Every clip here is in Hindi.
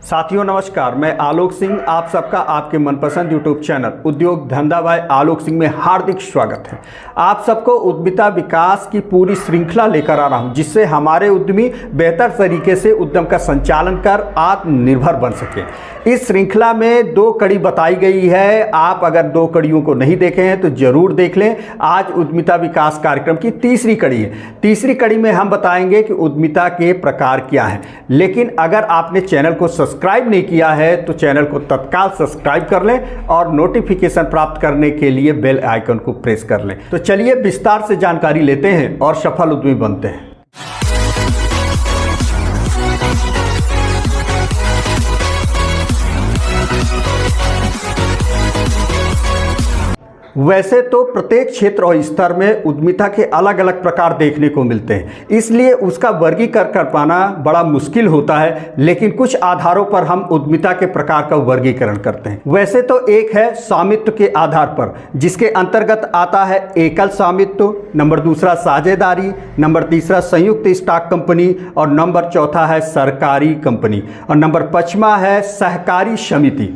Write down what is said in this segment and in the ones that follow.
साथियों नमस्कार, मैं आलोक सिंह आप सबका आपके मनपसंद यूट्यूब चैनल उद्योग धंधा बाय आलोक सिंह में हार्दिक स्वागत है। आप सबको उद्यमिता विकास की पूरी श्रृंखला लेकर आ रहा हूं, जिससे हमारे उद्यमी बेहतर तरीके से उद्यम का संचालन कर आत्मनिर्भर बन सके। इस श्रृंखला में 2 कड़ी बताई गई है। आप अगर 2 कड़ियों को नहीं देखे हैं तो जरूर देख लें। आज उद्यमिता विकास कार्यक्रम की तीसरी कड़ी है। तीसरी कड़ी में हम बताएंगे कि उद्यमिता के प्रकार क्या हैं। लेकिन अगर आपने चैनल को सब्सक्राइब नहीं किया है तो चैनल को तत्काल सब्सक्राइब कर लें और नोटिफिकेशन प्राप्त करने के लिए बेल आइकन को प्रेस कर लें। तो चलिए विस्तार से जानकारी लेते हैं और सफल उद्यमी बनते हैं। वैसे तो प्रत्येक क्षेत्र और स्तर में उद्यमिता के अलग अलग प्रकार देखने को मिलते हैं, इसलिए उसका वर्गीकरण कर पाना बड़ा मुश्किल होता है। लेकिन कुछ आधारों पर हम उद्यमिता के प्रकार का वर्गीकरण करते हैं। वैसे तो एक है स्वामित्व के आधार पर, जिसके अंतर्गत आता है एकल स्वामित्व, नंबर दूसरा साझेदारी, नंबर तीसरा संयुक्त स्टॉक कंपनी और नंबर चौथा है सरकारी कंपनी और नंबर 5वां है सहकारी समिति।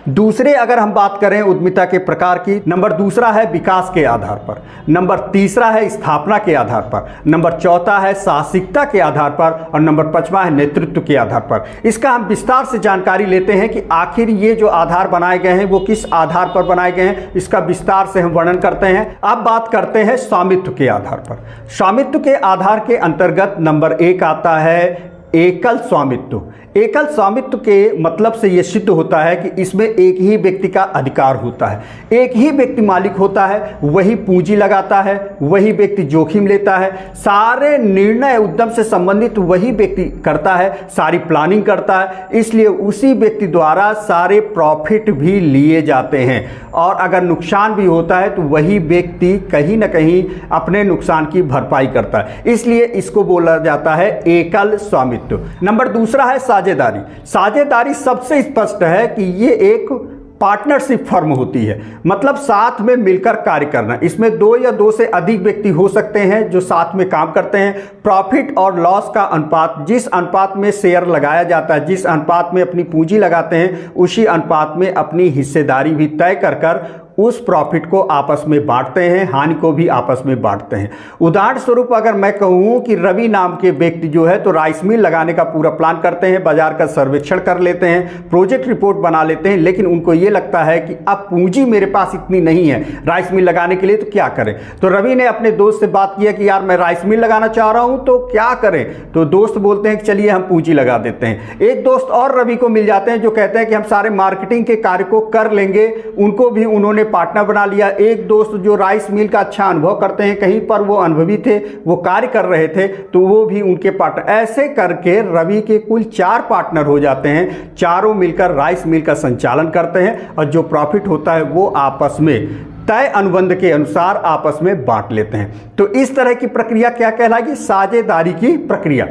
दूसरे अगर हम बात करें उद्यमिता के प्रकार की, नंबर दूसरा है विकास के आधार पर, नंबर तीसरा है स्थापना के आधार पर, नंबर चौथा है साहसिकता के आधार पर और नंबर 5वां है नेतृत्व के आधार पर। इसका हम विस्तार से जानकारी लेते हैं कि आखिर ये जो आधार बनाए गए हैं वो किस आधार पर बनाए गए हैं। इसका विस्तार से हम वर्णन करते हैं। अब बात करते हैं स्वामित्व के आधार पर। स्वामित्व के आधार के अंतर्गत नंबर 1 आता है एकल स्वामित्व। एकल स्वामित्व के मतलब से यह सिद्ध होता है कि इसमें एक ही व्यक्ति का अधिकार होता है, एक ही व्यक्ति मालिक होता है, वही पूंजी लगाता है, वही व्यक्ति जोखिम लेता है, सारे निर्णय उद्यम से संबंधित वही व्यक्ति करता है, सारी प्लानिंग करता है। इसलिए उसी व्यक्ति द्वारा सारे प्रॉफिट भी लिए जाते हैं और अगर नुकसान भी होता है तो वही व्यक्ति कहीं ना कहीं अपने नुकसान की भरपाई करता है। इसलिए इसको बोला जाता है एकल स्वामित्व। नंबर दूसरा है साझेदारी। साझेदारी सबसे स्पष्ट है कि ये एक पार्टनरशिप फर्म होती है, मतलब साथ में मिलकर कार्य करना। इसमें 2 या 2 से अधिक व्यक्ति हो सकते हैं जो साथ में काम करते हैं। प्रॉफिट और लॉस का अनुपात, जिस अनुपात में शेयर लगाया जाता है, जिस अनुपात में अपनी पूंजी लगाते हैं, उसी अनुपात में अपनी हिस्सेदारी भी तय कर उस प्रॉफिट को आपस में बांटते हैं, हानि को भी आपस में बांटते हैं। उदाहरण स्वरूप अगर मैं कहूं कि रवि नाम के व्यक्ति जो है तो राइस मिल लगाने का पूरा प्लान करते हैं, बाजार का सर्वेक्षण कर लेते हैं, प्रोजेक्ट रिपोर्ट बना लेते हैं, लेकिन उनको ये लगता है कि अब पूंजी मेरे पास इतनी नहीं है राइस मिल लगाने के लिए, तो क्या करें। तो रवि ने अपने दोस्त से बात किया कि यार मैं राइस मिल लगाना चाह रहा हूं, तो क्या करें। तो दोस्त बोलते हैं कि चलिए हम पूंजी लगा देते हैं। एक दोस्त और रवि को मिल जाते हैं जो कहते हैं कि हम सारे मार्केटिंग के कार्य को कर लेंगे, उनको भी उन्होंने पार्टनर बना लिया। एक दोस्त जो राइस मिल का अच्छा अनुभव करते हैं, कहीं पर वो अनुभवी थे, वो कार्य कर रहे थे, तो वो भी उनके पार्टनर। ऐसे करके रवि के कुल 4 पार्टनर हो जाते हैं। चारों मिलकर राइस मिल का संचालन करते हैं और जो प्रॉफिट होता है वो आपस में तय अनुबंध के अनुसार आपस में बांट लेते हैं। तो इस तरह की प्रक्रिया क्या कहलाएगी? साझेदारी की प्रक्रिया।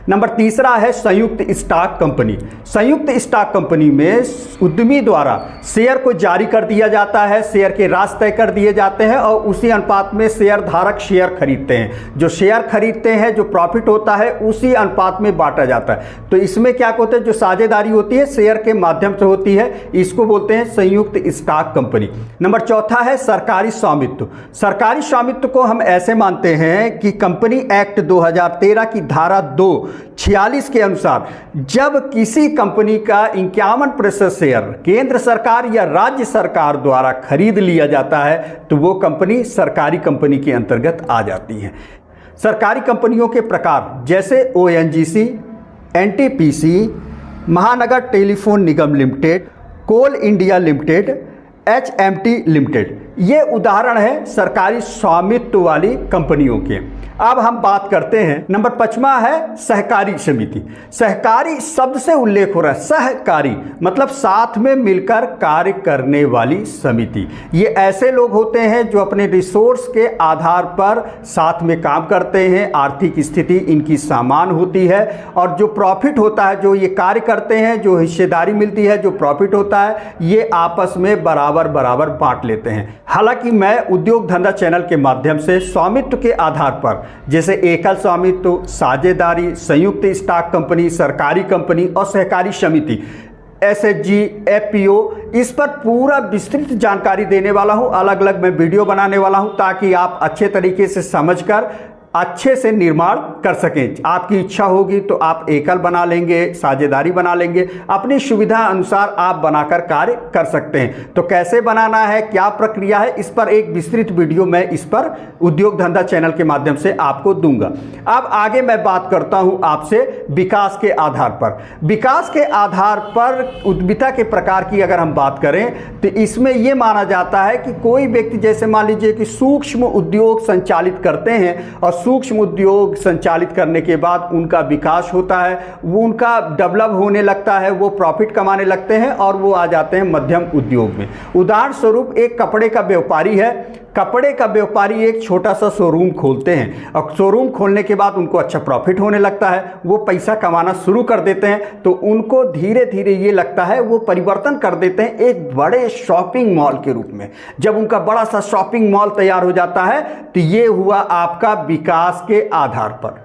नंबर तीसरा है संयुक्त स्टॉक कंपनी। संयुक्त स्टॉक कंपनी में उद्यमी द्वारा शेयर को जारी कर दिया जाता है, शेयर के राशि तय कर दिए जाते हैं और उसी अनुपात में शेयर धारक शेयर खरीदते हैं। जो शेयर खरीदते हैं, जो प्रॉफिट होता है उसी अनुपात में बांटा जाता है। तो इसमें क्या होता है, जो साझेदारी होती है शेयर के माध्यम से होती है, इसको बोलते हैं संयुक्त स्टॉक कंपनी। नंबर चौथा है सरकारी स्वामित्व। सरकारी स्वामित्व को हम ऐसे मानते हैं कि कंपनी एक्ट 2013 की धारा 246 के अनुसार जब किसी कंपनी का 51% शेयर केंद्र सरकार या राज्य सरकार द्वारा खरीद लिया जाता है तो वो कंपनी सरकारी कंपनी के अंतर्गत आ जाती है। सरकारी कंपनियों के प्रकार जैसे ओएनजीसी, एनटीपीसी, महानगर टेलीफोन निगम लिमिटेड, कोल इंडिया लिमिटेड, एचएमटी लिमिटेड, ये उदाहरण है सरकारी स्वामित्व वाली कंपनियों के। अब हम बात करते हैं, नंबर 5वां है सहकारी समिति। सहकारी शब्द से उल्लेख हो रहा है, सहकारी मतलब साथ में मिलकर कार्य करने वाली समिति। ये ऐसे लोग होते हैं जो अपने रिसोर्स के आधार पर साथ में काम करते हैं, आर्थिक स्थिति इनकी समान होती है और जो प्रॉफिट होता है, जो ये कार्य करते हैं, जो हिस्सेदारी मिलती है, जो प्रॉफिट होता है, ये आपस में बराबर बराबर बांट लेते हैं। हालांकि मैं उद्योग धंधा चैनल के माध्यम से स्वामित्व के आधार पर जैसे एकल स्वामित्व, साझेदारी, संयुक्त स्टॉक कंपनी, सरकारी कंपनी और सहकारी समिति, SHG, FPO, इस पर पूरा विस्तृत जानकारी देने वाला हूं। अलग अलग मैं वीडियो बनाने वाला हूं ताकि आप अच्छे तरीके से समझकर अच्छे से निर्माण कर सकें। आपकी इच्छा होगी तो आप एकल बना लेंगे, साझेदारी बना लेंगे, अपनी सुविधा अनुसार आप बनाकर कार्य कर सकते हैं। तो कैसे बनाना है, क्या प्रक्रिया है, इस पर एक विस्तृत वीडियो मैं इस पर उद्योग धंधा चैनल के माध्यम से आपको दूंगा। अब आगे मैं बात करता हूं आपसे विकास के आधार पर। विकास के आधार पर उद्यमिता के प्रकार की अगर हम बात करें तो इसमें यह माना जाता है कि कोई व्यक्ति, जैसे मान लीजिए कि सूक्ष्म उद्योग संचालित करते हैं और सूक्ष्म उद्योग संचालित करने के बाद उनका विकास होता है, वो उनका डेवलप होने लगता है, वो प्रॉफिट कमाने लगते हैं और वो आ जाते हैं मध्यम उद्योग में। उदाहरण स्वरूप एक कपड़े का व्यापारी है, कपड़े का व्यापारी एक छोटा सा शोरूम खोलते हैं और शोरूम खोलने के बाद उनको अच्छा प्रॉफिट होने लगता है, वो पैसा कमाना शुरू कर देते हैं। तो उनको धीरे धीरे ये लगता है, वो परिवर्तन कर देते हैं एक बड़े शॉपिंग मॉल के रूप में। जब उनका बड़ा सा शॉपिंग मॉल तैयार हो जाता है तो ये हुआ आपका विकास के आधार पर।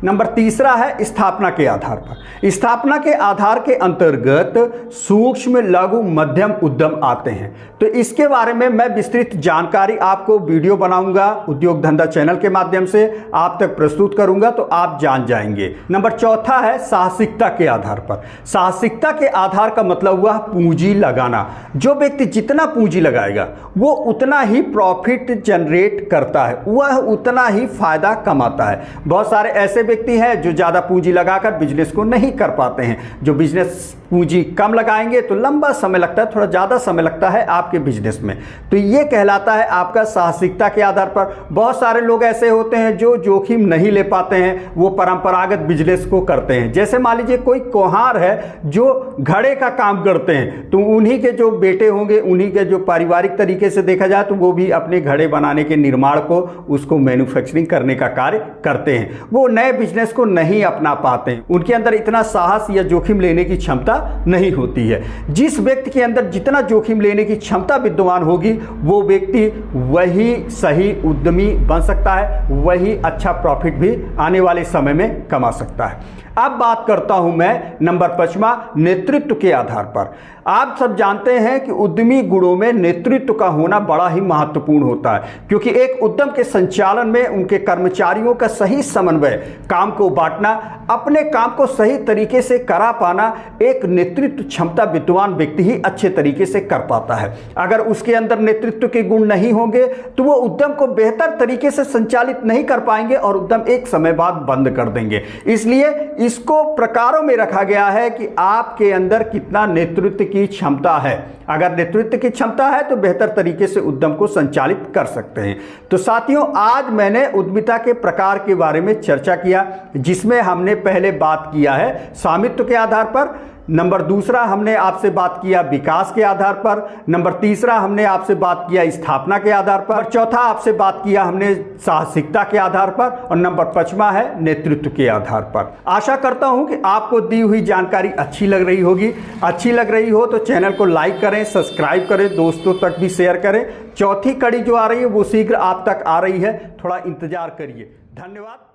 नंबर तीसरा है स्थापना के आधार पर। स्थापना के आधार के अंतर्गत सूक्ष्म, लघु, मध्यम उद्यम आते हैं। तो इसके बारे में मैं विस्तृत जानकारी आपको वीडियो बनाऊंगा, उद्योग धंधा चैनल के माध्यम से आप तक प्रस्तुत करूंगा, तो आप जान जाएंगे। नंबर चौथा है साहसिकता के आधार पर। साहसिकता के आधार का मतलब हुआ पूंजी लगाना। जो व्यक्ति जितना पूंजी लगाएगा वो उतना ही प्रॉफिट जनरेट करता है, वह उतना ही फायदा कमाता है। बहुत सारे ऐसे व्यक्ति हैं जो ज्यादा पूंजी लगाकर बिजनेस को नहीं कर पाते हैं। जो बिजनेस पूंजी कम लगाएंगे तो लंबा समय लगता है, थोड़ा ज्यादा समय लगता है आपके बिजनेस में। तो ये कहलाता है आपका साहसिकता के आधार पर। बहुत सारे लोग ऐसे होते हैं जो जोखिम नहीं ले पाते हैं, वो परंपरागत बिजनेस को करते हैं। जैसे मान लीजिए कोई कुम्हार है जो घड़े का काम करते हैं, तो उन्हीं के जो बेटे होंगे, उन्हीं के जो पारिवारिक तरीके से देखा जाए तो वो भी अपने घड़े बनाने के निर्माण को, उसको मैन्युफैक्चरिंग करने का कार्य करते हैं। वो नए बिजनेस को नहीं अपना पाते हैं, उनके अंदर इतना साहस या जोखिम लेने की क्षमता नहीं होती है। जिस व्यक्ति के अंदर जितना जोखिम लेने की क्षमता विद्यमान होगी वो व्यक्ति वही सही उद्यमी बन सकता है, वही अच्छा प्रॉफिट भी आने वाले समय में कमा सकता है। अब बात करता हूं मैं नंबर 5वां, नेतृत्व के आधार पर। आप सब जानते हैं कि उद्यमी गुणों में नेतृत्व का होना बड़ा ही महत्वपूर्ण होता है, क्योंकि एक उद्यम के संचालन में उनके कर्मचारियों का सही समन्वय, काम को बांटना, अपने काम को सही तरीके से करा पाना, एक नेतृत्व क्षमता विद्वान व्यक्ति ही अच्छे तरीके से कर पाता है। अगर उसके अंदर नेतृत्व के गुण नहीं होंगे तो वो उद्यम को बेहतर तरीके से संचालित नहीं कर पाएंगे और उद्यम एक समय बाद बंद कर देंगे। इसलिए इसको प्रकारों में रखा गया है कि आपके अंदर कितना नेतृत्व की क्षमता है। अगर नेतृत्व की क्षमता है तो बेहतर तरीके से उद्यम को संचालित कर सकते हैं। तो साथियों, आज मैंने उद्यमिता के प्रकार के बारे में चर्चा किया, जिसमें हमने पहले बात किया है स्वामित्व के आधार पर, नंबर दूसरा हमने आपसे बात किया विकास के आधार पर, नंबर तीसरा हमने आपसे बात किया स्थापना के आधार पर, चौथा आपसे बात किया हमने साहसिकता के आधार पर, और नंबर 5वां है नेतृत्व के आधार पर। आशा करता हूं कि आपको दी हुई जानकारी अच्छी लग रही होगी। अच्छी लग रही हो तो चैनल को लाइक करें, सब्सक्राइब करें, दोस्तों तक भी शेयर करें। चौथी कड़ी जो आ रही है वो शीघ्र आप तक आ रही है, थोड़ा इंतजार करिए। धन्यवाद।